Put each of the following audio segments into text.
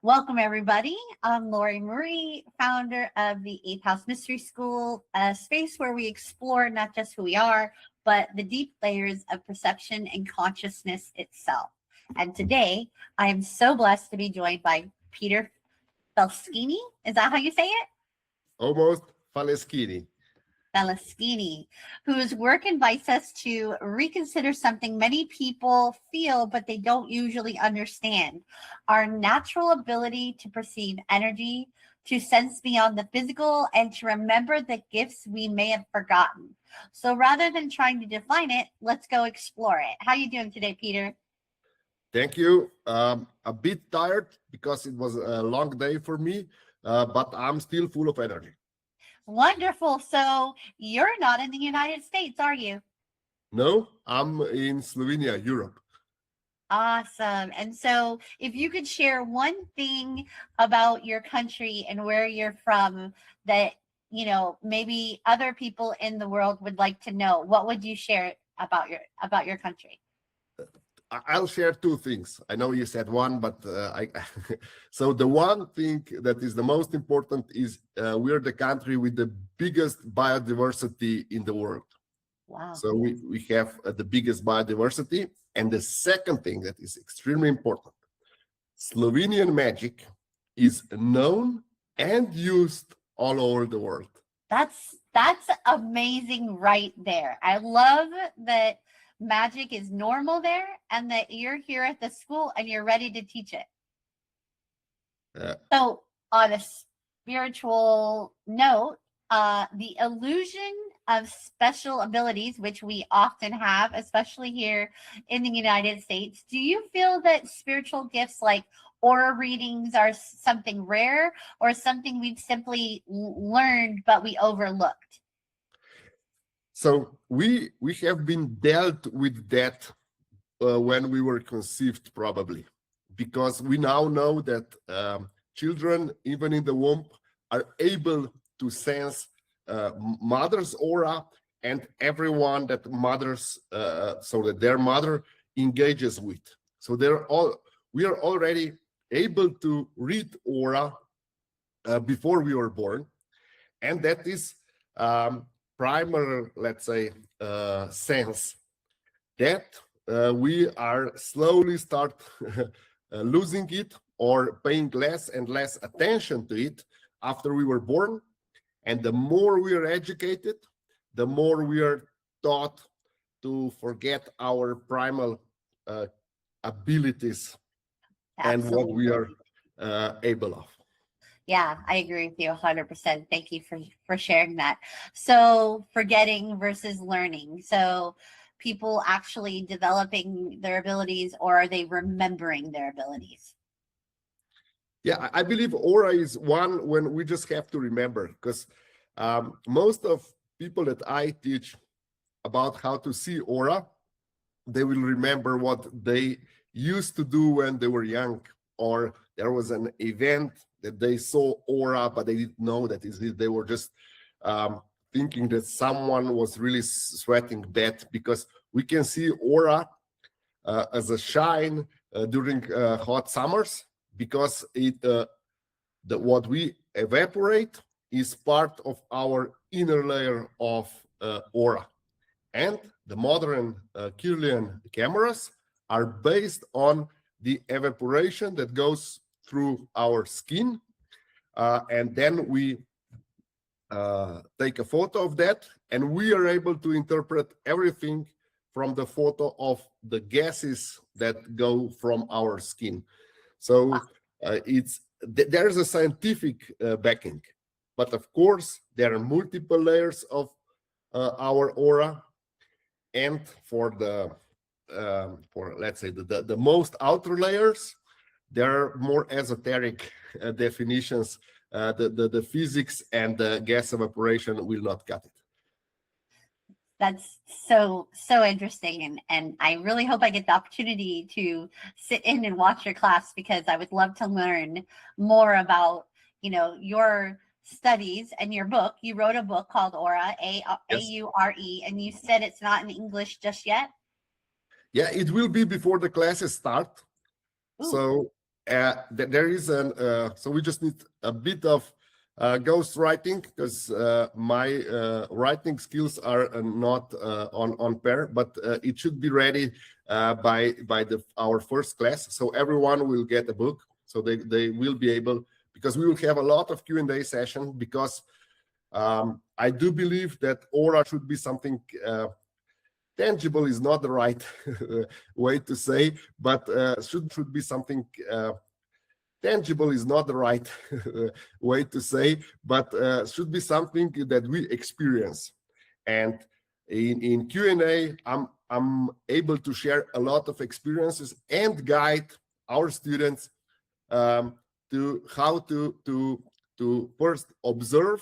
Welcome, everybody. I'm Lori Marie, founder of the Eighth House Mystery School, a space where we explore not just who we are, but the deep layers of perception and consciousness itself. And today, I am so blessed to be joined by Peter Faleskini. Is that how you say it? Almost Faleskini. Faleskini, whose work invites us to reconsider something many people feel, but they don't usually understand: our natural ability to perceive energy, to sense beyond the physical, and to remember the gifts we may have forgotten. So rather than trying to define it, let's go explore it. How are you doing today, Peter? Thank you. A bit tired because it was a long day for me, but I'm still full of energy. Wonderful. So you're not in the United States, are you? No, I'm in Slovenia, Europe. Awesome. And so if you could share one thing about your country and where you're from that, maybe other people in the world would like to know, what would you share about your country? I'll share two things. I know you said one, but so the one thing that is the most important is we're the country with the biggest biodiversity in the world. Wow. So we have the biggest biodiversity. And the second thing that is extremely important, Slovenian magic is known and used all over the world. That's amazing right there. I love that magic is normal there and that you're here at the school and you're ready to teach it. So on a spiritual note, the illusion of special abilities, which we often have, especially here in the United States, do you feel that spiritual gifts like aura readings are something rare or something we've simply learned but we overlooked? So we have been dealt with that when we were conceived, probably, because we now know that children, even in the womb, are able to sense mother's aura and everyone that so that their mother engages with. So we are already able to read aura before we were born, and that is primary, let's say, sense that we are slowly start losing it or paying less and less attention to it after we were born. And the more we are educated, the more we are taught to forget our primal abilities. Absolutely. And what we are able of. Yeah, I agree with you 100%. Thank you for sharing that. So forgetting versus learning. So people actually developing their abilities, or are they remembering their abilities? Yeah, I believe aura is one when we just have to remember, because most of people that I teach about how to see aura, they will remember what they used to do when they were young, or there was an event that they saw aura, but they didn't know that they were just thinking that someone was really sweating bad, because we can see aura as a shine during hot summers, because what we evaporate is part of our inner layer of aura. And the modern Kirlian cameras are based on the evaporation that goes through our skin, and then we take a photo of that, and we are able to interpret everything from the photo of the gases that go from our skin. So there's a scientific backing, but of course there are multiple layers of our aura, and for let's say the most outer layers, there are more esoteric definitions. The physics and the gas evaporation will not cut it. That's so interesting, and I really hope I get the opportunity to sit in and watch your class, because I would love to learn more about your studies and your book. You wrote a book called Aura, A-U-R-E, and you said it's not in English just yet. Yeah, it will be before the classes start. Ooh. So there is so we just need a bit of ghost writing, because my writing skills are not on pair, but it should be ready by our first class. So everyone will get a book, so they will be able, because we will have a lot of Q&A session, because I do believe that aura should be something tangible is not the right way to say, but should be something tangible is not the right way to say, but should be something that we experience. And in Q&A, I'm able to share a lot of experiences and guide our students to how to first observe,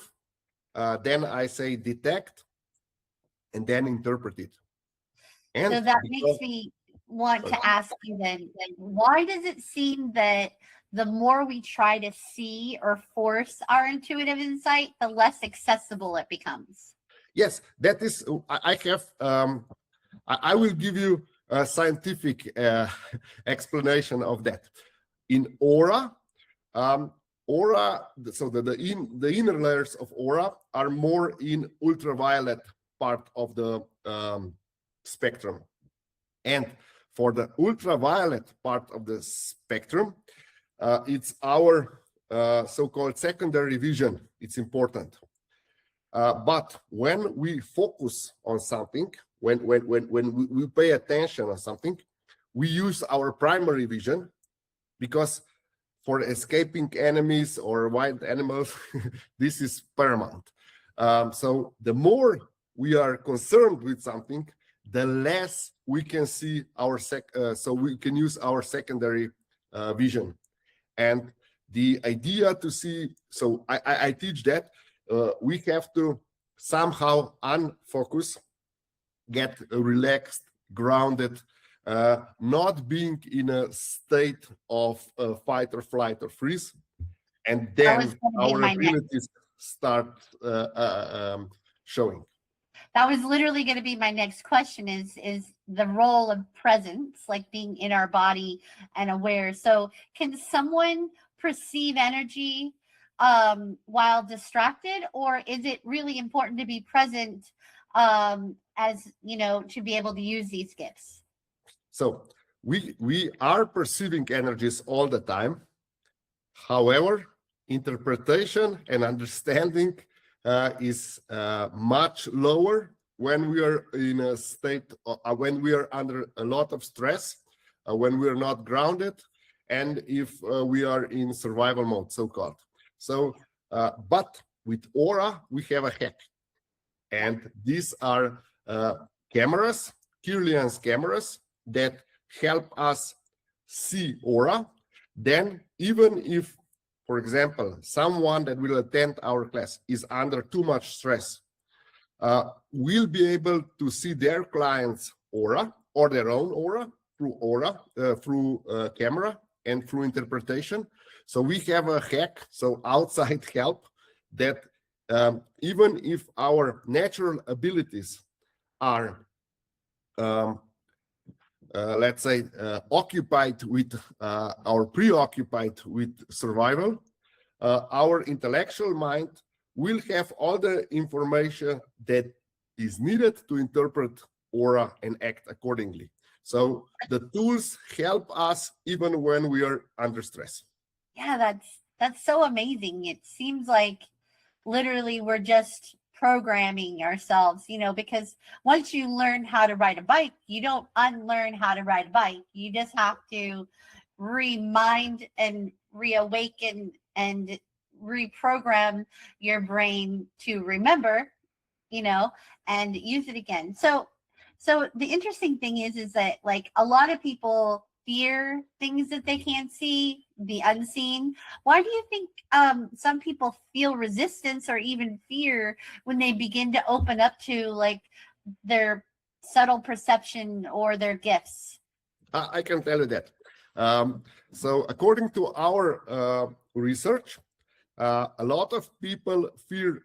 then I say detect, and then interpret it. And so that makes me want to ask you then, why does it seem that the more we try to see or force our intuitive insight, the less accessible it becomes? Yes, that is, I have, I will give you a scientific explanation of that. In aura, so the inner layers of aura are more in ultraviolet part of the spectrum. And for the ultraviolet part of the spectrum, it's our so-called secondary vision. It's important. But when we focus on something, when we pay attention on something, we use our primary vision, because for escaping enemies or wild animals, this is paramount. So the more we are concerned with something, the less we can see our so we can use our secondary vision. And the idea to see, so I teach that we have to somehow unfocus, get relaxed, grounded, not being in a state of fight or flight or freeze, and then our abilities start showing. That was literally going to be my next question, is the role of presence, like being in our body and aware. So can someone perceive energy while distracted, or is it really important to be present as, you know, to be able to use these gifts? So we are perceiving energies all the time. However, interpretation and understanding is much lower when we are in a state, when we are under a lot of stress, when we are not grounded, and if we are in survival mode, so-called. So, but with aura, we have a hack. And these are cameras, Kirlian's cameras, that help us see aura. Then even if, for example, someone that will attend our class is under too much stress, we'll be able to see their client's aura or their own aura, through camera and through interpretation. So we have a hack, so outside help, that even if our natural abilities are, let's say, occupied with or preoccupied with survival, our intellectual mind will have all the information that is needed to interpret aura and act accordingly. So the tools help us even when we are under stress. Yeah, that's so amazing. It seems like literally we're just programming ourselves, you know, because once you learn how to ride a bike, you don't unlearn how to ride a bike. You just have to remind and reawaken and reprogram your brain to remember, you know, and use it again. So the interesting thing is that, like, a lot of people fear things that they can't see, the unseen. Why do you think some people feel resistance or even fear when they begin to open up to, like, their subtle perception or their gifts? I can tell you that. So according to our research, a lot of people fear.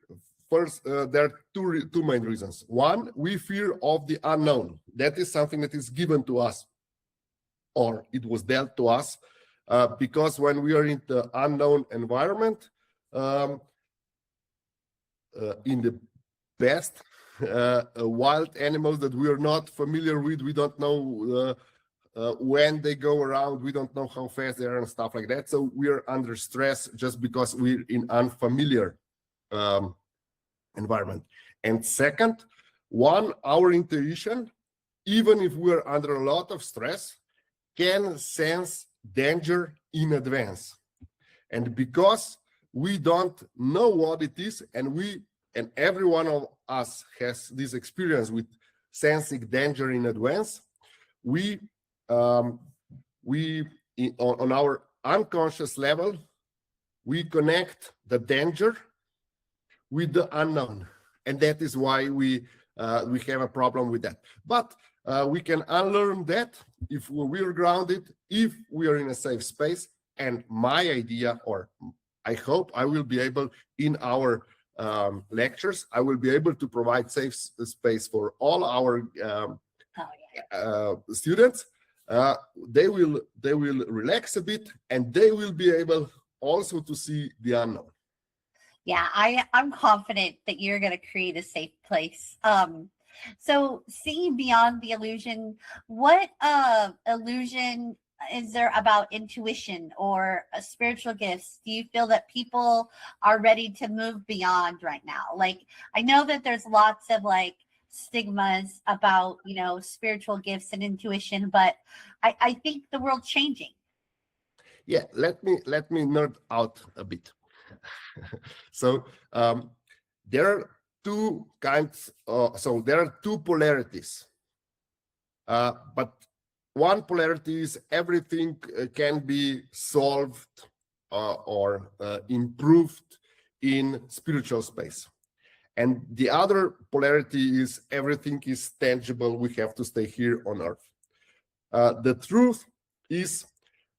First, there are two main reasons. One, we fear of the unknown. That is something that is given to us, or it was dealt to us because when we are in the unknown environment, in the best wild animals that we are not familiar with, we don't know when they go around, we don't know how fast they are and stuff like that. So we are under stress just because we're in unfamiliar environment. And second, our intuition, even if we're under a lot of stress, can sense danger in advance. And because we don't know what it is, and every one of us has this experience with sensing danger in advance, on our unconscious level, we connect the danger with the unknown, and that is why we have a problem with that. But we can unlearn that if we are grounded, if we are in a safe space. And my idea, or I hope I will be able, in our lectures, I will be able to provide safe space for all our students. They will relax a bit, and they will be able also to see the unknown. Yeah, I'm confident that you're going to create a safe place. So seeing beyond the illusion, what illusion is there about intuition or spiritual gifts? Do you feel that people are ready to move beyond right now? Like, I know that there's lots of like stigmas about, spiritual gifts and intuition, but I think the world's changing. Yeah, let me nerd out a bit. So there are two kinds. So there are two polarities. But one polarity is everything can be solved or improved in spiritual space. And the other polarity is everything is tangible. We have to stay here on earth. The truth is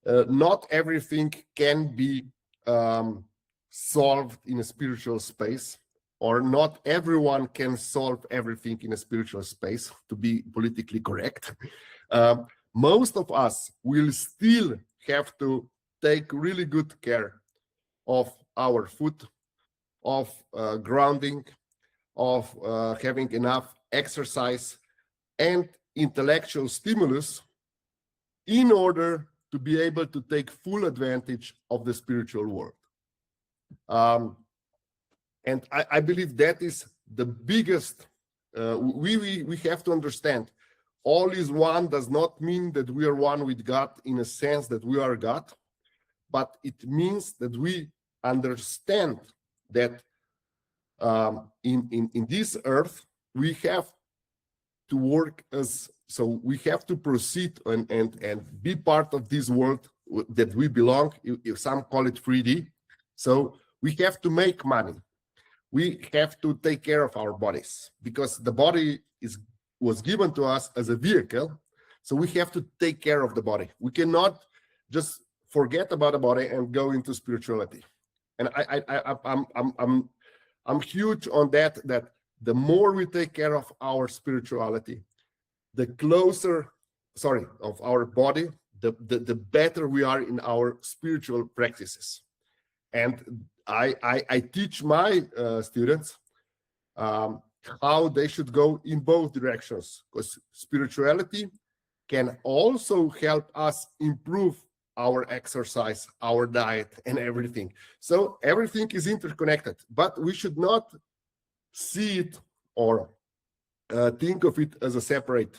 not everything can be solved in a spiritual space, or not everyone can solve everything in a spiritual space, to be politically correct. Most of us will still have to take really good care of our food, of grounding, of having enough exercise and intellectual stimulus in order to be able to take full advantage of the spiritual world. And I believe that is the biggest, we have to understand, all is one does not mean that we are one with God in a sense that we are God, but it means that we understand that in this earth, we have to work so we have to proceed and be part of this world that we belong. If some call it 3D. So we have to make money. We have to take care of our bodies, because the body was given to us as a vehicle. So we have to take care of the body. We cannot just forget about the body and go into spirituality. And I'm huge on that the more we take care of our spirituality, the closer, of our body, the better we are in our spiritual practices. And I teach my students how they should go in both directions, because spirituality can also help us improve our exercise, our diet, and everything. So everything is interconnected, but we should not see it or think of it as a separate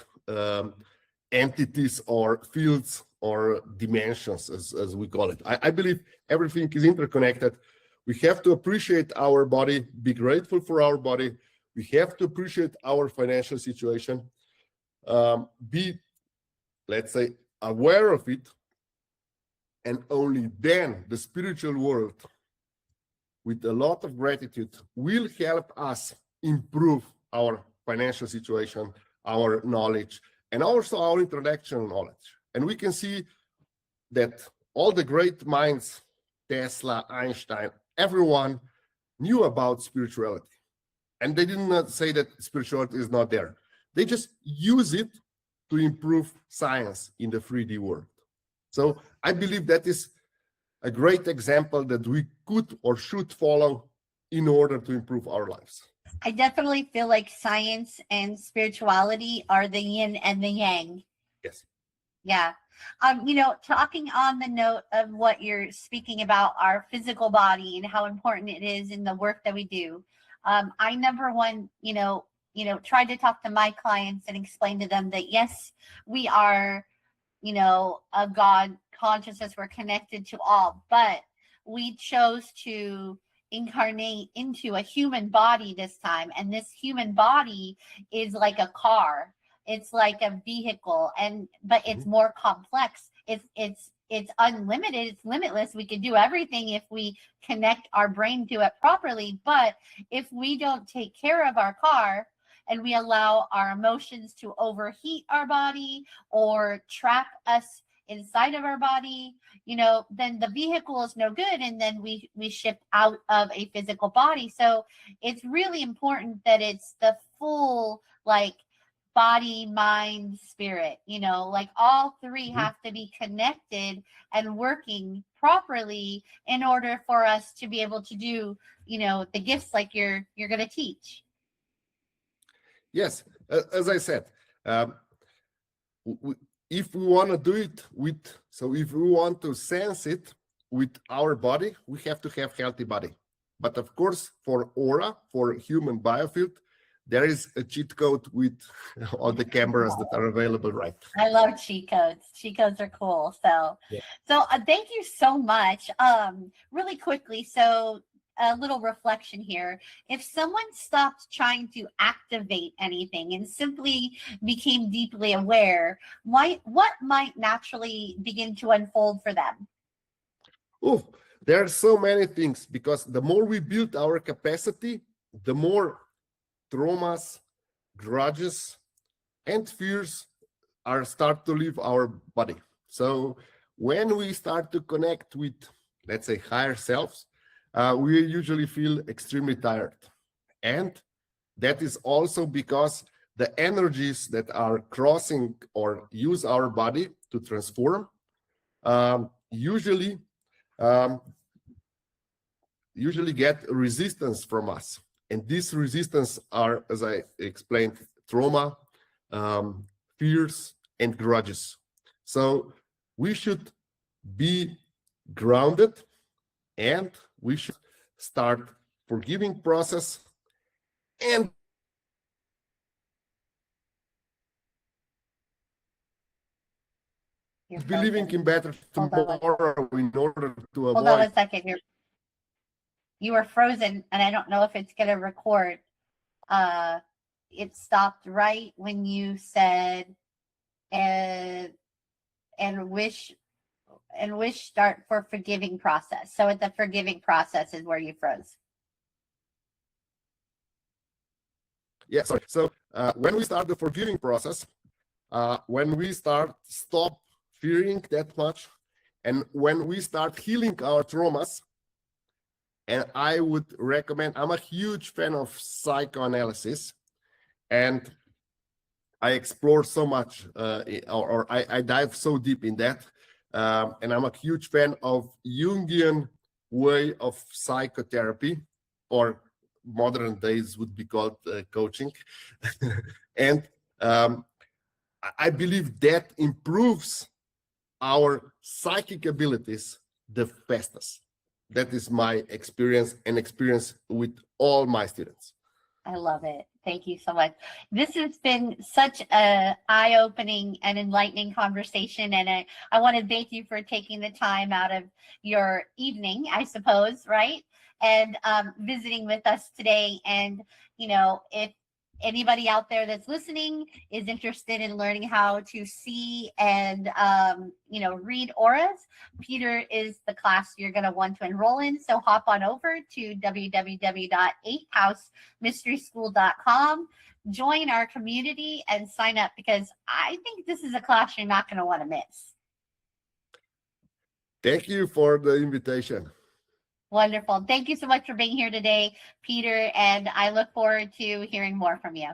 entities or fields or dimensions, as we call it. I believe everything is interconnected. We have to appreciate our body, be grateful for our body. We have to appreciate our financial situation, be, let's say, aware of it, and only then the spiritual world, with a lot of gratitude, will help us improve our financial situation, our knowledge, and also our intellectual knowledge. And we can see that all the great minds, Tesla, Einstein, everyone knew about spirituality. And they did not say that spirituality is not there. They just use it to improve science in the 3D world. So I believe that is a great example that we could or should follow in order to improve our lives. I definitely feel like science and spirituality are the yin and the yang. Yes. Yeah. Talking on the note of what you're speaking about, our physical body and how important it is in the work that we do. I number one, tried to talk to my clients and explain to them that yes, we are, a God consciousness, we're connected to all, but we chose to incarnate into a human body this time. And this human body is like a car. It's like a vehicle, but it's more complex. It's unlimited, it's limitless. We can do everything if we connect our brain to it properly. But if we don't take care of our car and we allow our emotions to overheat our body or trap us inside of our body, then the vehicle is no good, and then we ship out of a physical body. So it's really important that it's the full, like, body, mind, spirit, like all three have to be connected and working properly in order for us to be able to do, the gifts like you're going to teach. Yes, as I said, if we want to do it if we want to sense it with our body, we have to have healthy body. But of course, for aura, for human biofield, there is a cheat code with all the cameras that are available, right? I love cheat codes. Cheat codes are cool. So, yeah. Thank you so much. Really quickly, so a little reflection here. If someone stopped trying to activate anything and simply became deeply aware, what might naturally begin to unfold for them? Oh, there are so many things, because the more we build our capacity, the more traumas, grudges, and fears start to leave our body. So when we start to connect with, let's say, higher selves, we usually feel extremely tired. And that is also because the energies that are crossing or use our body to transform usually get resistance from us. And this resistance are, as I explained, trauma, fears, and grudges. So we should be grounded, and we should start forgiving process and believing in better tomorrow in order to avoid. Hold on a second. You were frozen, and I don't know if it's going to record. It stopped right when you said and wish start for forgiving process. So at the forgiving process is where you froze. Yeah, sorry. So when we start the forgiving process, when we stop fearing that much, and when we start healing our traumas, and I would recommend, I'm a huge fan of psychoanalysis, and I explore so much, I dive so deep in that, and I'm a huge fan of Jungian way of psychotherapy, or modern days would be called coaching. And I believe that improves our psychic abilities the fastest. That is my experience with all my students. I love it. Thank you so much. This has been such an eye-opening and enlightening conversation, and I want to thank you for taking the time out of your evening, I suppose, right? And visiting with us today. And, if anybody out there that's listening is interested in learning how to see and, read auras, Peter is the class you're going to want to enroll in. So hop on over to www.8housemysteryschool.com, join our community and sign up, because I think this is a class you're not going to want to miss. Thank you for the invitation. Wonderful. Thank you so much for being here today, Peter, and I look forward to hearing more from you.